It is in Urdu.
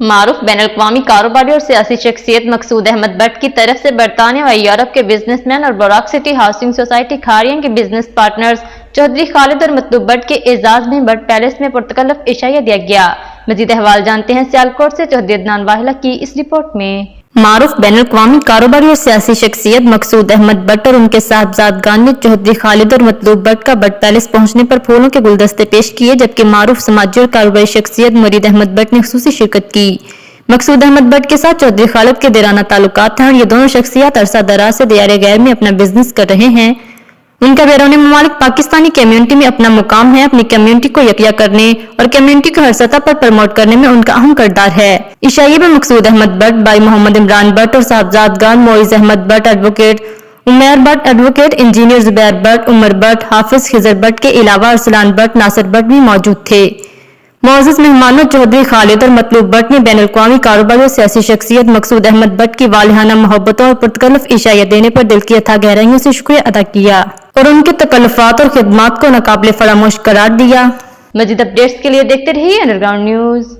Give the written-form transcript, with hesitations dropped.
معروف بین الاقوامی کاروباری اور سیاسی شخصیت مقصود احمد بٹ کی طرف سے برطانیہ و یورپ کے بزنس مین اور براک سٹی ہاؤسنگ سوسائٹی کھارین کے بزنس پارٹنرز چودھری خالد اور مطلوب بٹ کے اعزاز میں بٹ پیلس میں پرتکلف عشائیہ دیا گیا۔ مزید احوال جانتے ہیں سیالکوٹ سے چودھری عدنان واہلہ کی اس رپورٹ میں۔ معروف بین الاقوامی کاروباری اور سیاسی شخصیت مقصود احمد بٹ اور ان کے صاحبزادگان نے چودھری خالد اور مطلوب بٹ کا بٹ پیلس پہنچنے پر پھولوں کے گلدستے پیش کیے، جبکہ معروف سماجی اور کاروباری شخصیت مرید احمد بٹ نے خصوصی شرکت کی۔ مقصود احمد بٹ کے ساتھ چودھری خالد کے دیرانہ تعلقات ہیں اور یہ دونوں شخصیات عرصہ دراز سے دیار غیر میں اپنا بزنس کر رہے ہیں۔ ان کا بیرون ممالک پاکستانی کمیونٹی میں اپنا مقام ہے۔ اپنی کمیونٹی کو یکجا کرنے اور کمیونٹی کو ہر سطح پر پروموٹ کرنے میں ان کا اہم کردار ہے۔ عشائیے میں مقصود احمد بٹ، بھائی محمد عمران بٹ اور صاحبزادگان Moiz Ahmed Butt, advocate Umair Butt, advocate engineer Zubair Butt, Umar Butt, حافظ خضر بٹ کے علاوہ ارسلان بٹ، ناصر بٹ بھی موجود تھے۔ معزز مہمانوں، چودھری خالد اور مطلوب بٹ نے بین الاقوامی کاروباری اور سیاسی شخصیت مقصود احمد بٹ کی والہانہ محبتوں اور پرتکلف عشائیہ دینے پر دل کی اتھاہ گہرائیوں سے شکریہ ادا کیا اور ان کے تکلفات اور خدمات کو ناقابل فراموش قرار دیا۔ مزید اپڈیٹس کے لیے دیکھتے رہیے انڈر گراؤنڈ نیوز۔